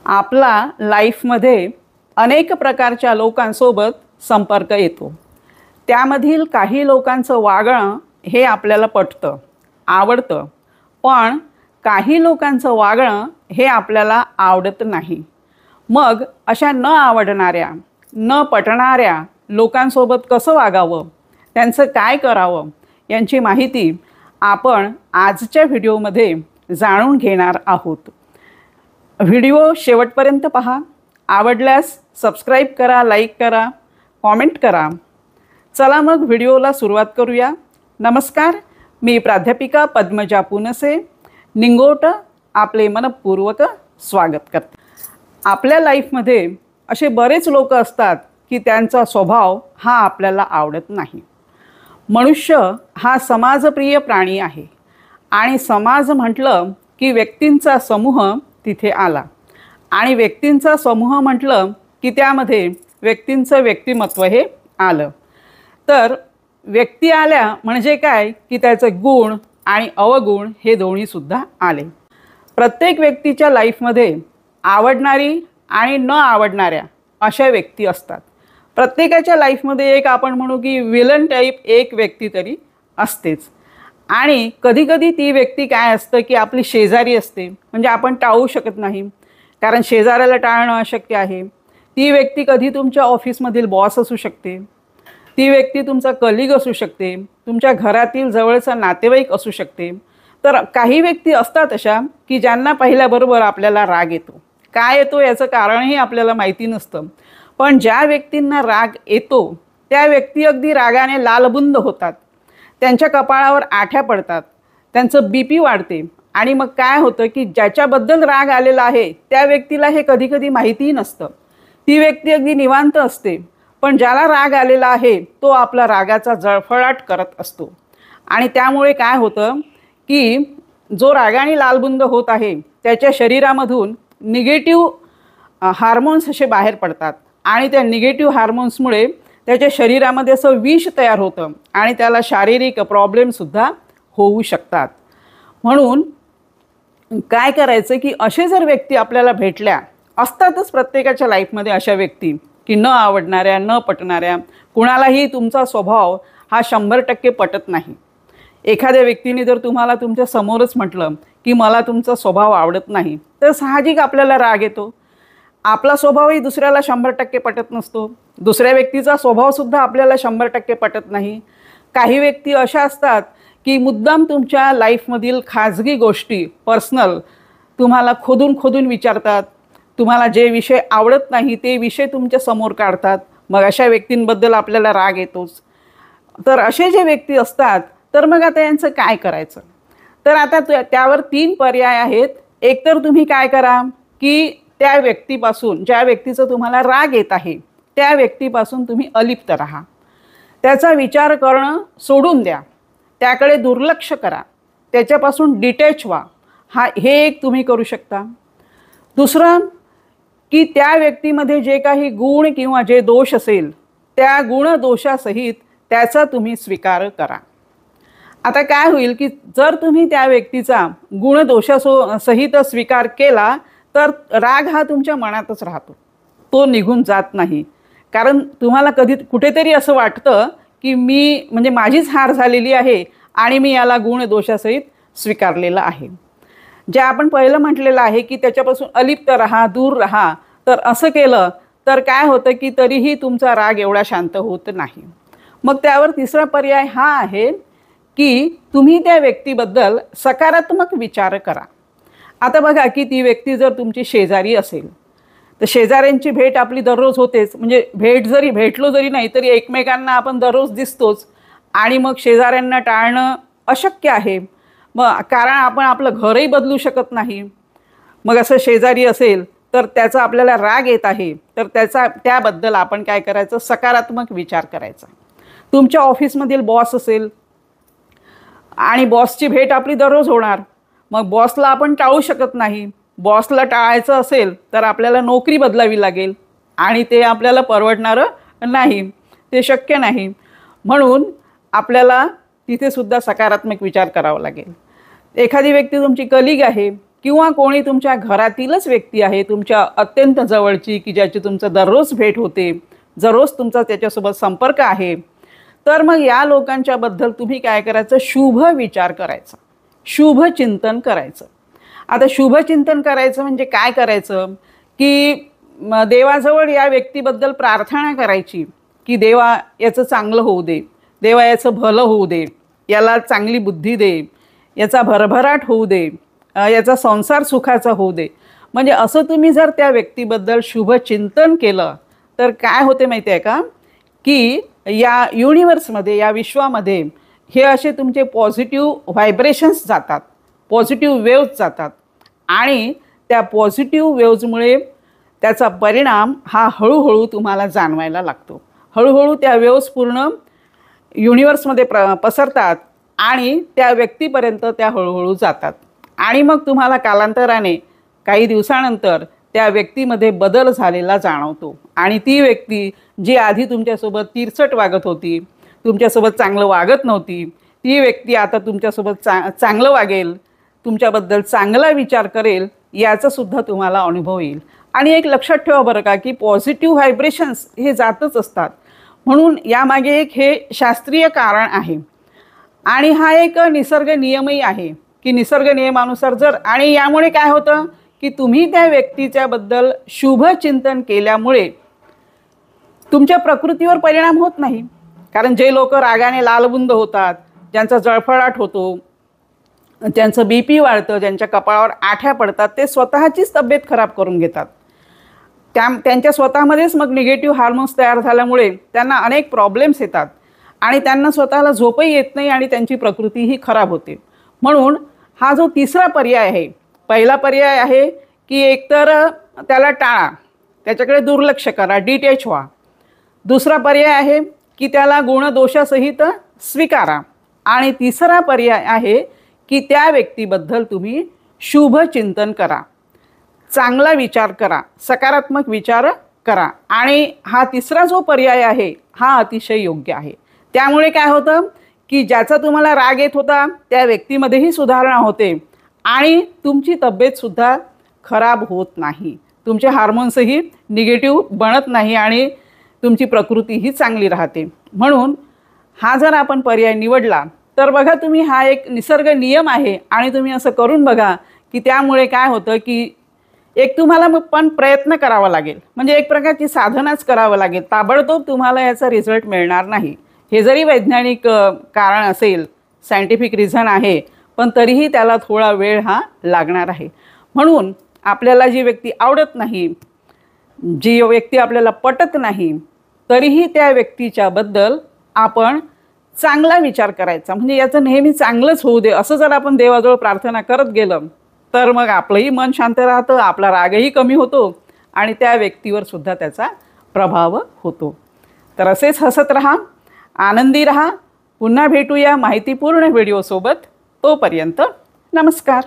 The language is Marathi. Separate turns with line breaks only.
आपला लाईफमध्ये अनेक प्रकारच्या लोकांसोबत संपर्क येतो। त्यामधील काही लोकांचं वागणं हे आपल्याला पटतं, आवडतं, पण काही लोकांचं वागणं हे आपल्याला आवडत नाही। मग अशा न आवडणाऱ्या, न पटणाऱ्या लोकांसोबत कसं वागावं, त्यांचं काय करावं यांची माहिती आपण आजच्या व्हिडिओमध्ये जाणून घेणार आहोत। व्हिडिओ शेवटपर्यंत पहा। आवडल्यास सबस्क्राइब करा, लाईक करा, कमेंट करा। चला मग व्हिडिओला सुरुवात करूया। नमस्कार, मी प्राध्यापिका पद्मजा पुनसे निंगोट आपले मनपूर्वक स्वागत करते। आपल्या लाईफमध्ये असे बरेच लोक असतात की त्यांचा स्वभाव हा आपल्याला आवडत नाही। मनुष्य हा समाजप्रिय प्राणी आहे आणि समाज म्हटलं की व्यक्तींचा समूह तिथे आला आणि व्यक्तींचा समूह म्हटलं की त्यामध्ये व्यक्तींचं व्यक्तिमत्व हे आलं। तर व्यक्ती आल्या म्हणजे काय की त्याचे गुण आणि अवगुण हे दोन्ही सुद्धा आले। प्रत्येक व्यक्तीच्या लाईफमध्ये आवडणारी आणि न आवडणाऱ्या अशा व्यक्ती असतात। प्रत्येकाच्या लाईफमध्ये एक आपण म्हणू की विलन टाईप एक व्यक्ती तरी असतेच। आणि कधीकधी ती व्यक्ती काय असतं की आपली शेजारी असते, म्हणजे आपण टाळू शकत नाही, कारण शेजाऱ्याला टाळणं अशक्य आहे। ती व्यक्ती कधी तुमच्या ऑफिसमधील बॉस असू शकते, ती व्यक्ती तुमचा कलीग असू शकते, तुमच्या घरातील जवळचा नातेवाईक असू शकते। तर काही व्यक्ती असतात अशा की ज्यांना पाहिल्याबरोबर आपल्याला राग येतो। काय येतो याचं कारणही आपल्याला माहिती नसतं, पण ज्या व्यक्तींना राग येतो त्या व्यक्ती अगदी रागाने लालबुंद होतात, त्यांच्या कपाळावर आठ्या पडतात, त्यांचं बीपी वाढते आणि मग काय होतं की ज्याच्याबद्दल राग आलेला आहे त्या व्यक्तीला हे कधीकधी माहितीही नसतं। ती व्यक्ती अगदी निवांत असते, पण ज्याला राग आलेला आहे तो आपला रागाचा जळफळाट करत असतो आणि त्यामुळे काय होतं की जो रागाने लालबुंद होत आहे त्याच्या शरीरामधून निगेटिव्ह हार्मोन्स असे बाहेर पडतात आणि त्या निगेटिव्ह हार्मोन्समुळे त्याच्या शरीरामध्ये असं विष तयार होतं आणि त्याला शारीरिक प्रॉब्लेमसुद्धा होऊ शकतात। म्हणून काय करायचं की असे जर व्यक्ती आपल्याला भेटल्या, असतातच प्रत्येकाच्या लाईफमध्ये अशा व्यक्ती की न आवडणाऱ्या, न पटणाऱ्या, कुणालाही तुमचा स्वभाव हा 100% पटत नाही। एखाद्या व्यक्तीने जर तुम्हाला तुमच्या समोरच म्हटलं की मला तुमचा स्वभाव आवडत नाही, तर साहजिक आपल्याला राग येतो। आपला स्वभावही दुसऱ्याला 100% पटत नसतो, दुसऱ्या व्यक्तीचा स्वभावसुद्धा आपल्याला 100% पटत नाही। काही व्यक्ती अशा असतात की मुद्दाम तुमच्या लाईफमधील खाजगी गोष्टी, पर्सनल, तुम्हाला खोदून खोदून विचारतात, तुम्हाला जे विषय आवडत नाही ते विषय तुमच्या समोर काढतात। मग अशा व्यक्तींबद्दल आपल्याला राग येतोच। तर असे जे व्यक्ती असतात, तर मग आता यांचं काय करायचं? तर आता त्यावर 3 पर्याय आहेत। एक तर तुम्ही काय करा की त्या व्यक्तीपासून, ज्या व्यक्तीचं तुम्हाला राग येत आहे त्या व्यक्तीपासून तुम्ही अलिप्त राहा, त्याचा विचार करणं सोडून द्या, त्याकडे दुर्लक्ष करा, त्याच्यापासून डिटॅच व्हा। हे एक तुम्ही करू शकता। दुसरं की त्या व्यक्तीमध्ये जे काही गुण किंवा जे दोष असेल त्या गुण दोषासहित त्याचा तुम्ही स्वीकार करा। आता काय होईल की जर तुम्ही त्या व्यक्तीचा गुण दोषासहित स्वीकार केला तर राग हा तुमच्या मनातच राहतो, तो निघून जात नाही। कारण तुम्हाला कधी कुठेतरी असं वाटतं की म्हणजे माझीच हार झालेली आहे आणि मी याला गुण दोषासहित स्वीकारलेलं आहे। जे आपण पहिलं म्हटलेलं आहे की त्याच्यापासून अलिप्त राहा, दूर राहा, तर असं केलं तर काय होतं की तरीही तुमचा राग एवढा शांत होत नाही। मग त्यावर तिसरा पर्याय हा आहे की तुम्ही त्या व्यक्तीबद्दल सकारात्मक विचार करा। आता बघा की ती व्यक्ती जर तुमची शेजारी असेल तर शेजाऱ्यांची भेट आपली दररोज होतेच, म्हणजे भेटलो जरी नाही तरी एकमेकांना आपण दररोज दिसतोच आणि मग शेजाऱ्यांना टाळणं अशक्य आहे। मग कारण आपण आपलं घरही बदलू शकत नाही। मग असं शेजारी असेल तर त्याचा आपल्याला राग येत आहे तर त्याबद्दल आपण काय करायचं, सकारात्मक विचार करायचा। तुमच्या ऑफिसमधील बॉस असेल आणि बॉसची भेट आपली दररोज होणार, मग बॉसला आपण टाळू शकत नाही। बॉसला टाळायचं असेल तर आपल्याला नोकरी बदलावी लागेल आणि ते आपल्याला परवडणारं नाही, ते शक्य नाही। म्हणून आपल्याला तिथे सुद्धा सकारात्मक विचार करावा लागेल। एखादी व्यक्ती तुमची कलीग आहे, किंवा कोणी तुमच्या घरातीलच व्यक्ती आहे, तुमच्या अत्यंत जवळची, की ज्याची तुमचं दररोज भेट होते, दररोज तुमचा त्याच्यासोबत संपर्क आहे, तर मग या लोकांच्याबद्दल तुम्ही काय करायचं, शुभ विचार करायचा, शुभ चिंतन करायचं. आता शुभ चिंतन करायचं म्हणजे काय करायचं, की देवाजवळ या व्यक्तीबद्दल प्रार्थना करायची, की देवा याचं चांगलं होऊ दे, देवा याचं भलं होऊ दे, याला चांगली बुद्धी दे, याचा भरभराट होऊ दे, याचा संसार सुखाचा होऊ दे. म्हणजे असं तुम्ही जर त्या व्यक्तीबद्दल शुभ चिंतन केलं तर काय होते माहिती आहे का, की या युनिवर्समध्ये, या विश्वामध्ये हे असे तुमचे पॉझिटिव्ह व्हायब्रेशन्स जातात, पॉझिटिव्ह वेव्ज जातात आणि त्या पॉझिटिव्ह वेव्जमुळे त्याचा परिणाम हा हळूहळू तुम्हाला जाणवायला लागतो. हळूहळू त्या वेव्ज पूर्ण युनिवर्समध्ये पसरतात आणि त्या व्यक्तीपर्यंत त्या हळूहळू जातात आणि मग तुम्हाला कालांतराने काही दिवसानंतर त्या व्यक्तीमध्ये बदल झालेला जाणवतो आणि ती व्यक्ती जी आधी तुमच्यासोबत तिरसट वागत होती, तुमच्यासोबत चांगलं वागत नव्हती, ती व्यक्ती आता तुमच्यासोबत चांगलं वागेल, तुमच्याबद्दल चांगला विचार करेल, याचासुद्धा तुम्हाला अनुभव येईल. आणि एक लक्षात ठेवा बरं का, की पॉझिटिव्ह व्हायब्रेशन्स हे जातच असतात, म्हणून यामागे एक हे शास्त्रीय कारण आहे आणि हा एक निसर्ग नियमही आहे, की निसर्ग नियमानुसार जर, आणि यामुळे काय होतं, की तुम्ही त्या व्यक्तीच्याबद्दल शुभ चिंतन केल्यामुळे तुमच्या प्रकृतीवर परिणाम होत नाही. कारण जे लोक रागाने लालबुंद होतात, ज्यांचा जळफळाट होतो, ज्यांचं BP वाढतं, ज्यांच्या कपाळावर आठ्या पडतात, ते स्वतःचीच तब्येत खराब करून घेतात. त्यांच्या स्वतःमध्येच मग निगेटिव्ह हार्मोन्स तयार झाल्यामुळे त्यांना अनेक प्रॉब्लेम्स येतात आणि त्यांना स्वतःला झोपही येत नाही आणि त्यांची प्रकृतीही खराब होते. म्हणून हा जो तिसरा पर्याय आहे, पहिला पर्याय आहे की एकतर त्याला टाळा, त्याच्याकडे दुर्लक्ष करा, डिटॅच व्हा. दुसरा पर्याय आहे की त्याला गुणदोषासहित स्वीकारा आणि तिसरा पर्याय आहे की त्या व्यक्तीबद्दल तुम्ही शुभ चिंतन करा, चांगला विचार करा, सकारात्मक विचार करा. आणि हा तिसरा जो पर्याय आहे हा अतिशय योग्य आहे. त्यामुळे काय होतं, की ज्याचा तुम्हाला राग येत होता त्या व्यक्तीमध्येही सुधारणा होते आणि तुमची तब्येतसुद्धा खराब होत नाही, तुमचे हार्मोन्सही निगेटिव्ह बनत नाही आणि तुमची प्रकृतीही चांगली राहते. म्हणून हा जर आपण पर्याय निवडला तर बघा तुम्ही, हा एक निसर्ग नियम आहे आणि तुम्ही असं करून बघा, की त्यामुळे काय होतं, की एक तुम्हाला मग पण प्रयत्न करावा लागेल, म्हणजे एक प्रकारची साधनाच करावं लागेल, ताबडतोब तुम्हाला याचा रिझल्ट मिळणार नाही. हे जरी वैज्ञानिक कारण असेल, सायंटिफिक रिझन आहे, पण तरीही त्याला थोडा वेळ हा लागणार आहे. म्हणून आपल्याला जी व्यक्ती आवडत नाही, जी व्यक्ती आपल्याला पटत नाही, तरीही त्या व्यक्तीच्याबद्दल आपण चांगला विचार करायचा, म्हणजे याचं नेहमी चांगलंच होऊ दे असं जर आपण देवाजवळ प्रार्थना करत गेलं तर मग आपलंही मन शांत राहतं, आपला रागही कमी होतो आणि त्या व्यक्तीवर सुद्धा त्याचा प्रभाव होतो. तर असेच हसत राहा, आनंदी राहा. पुन्हा भेटूया माहितीपूर्ण व्हिडिओसोबत. तोपर्यंत नमस्कार.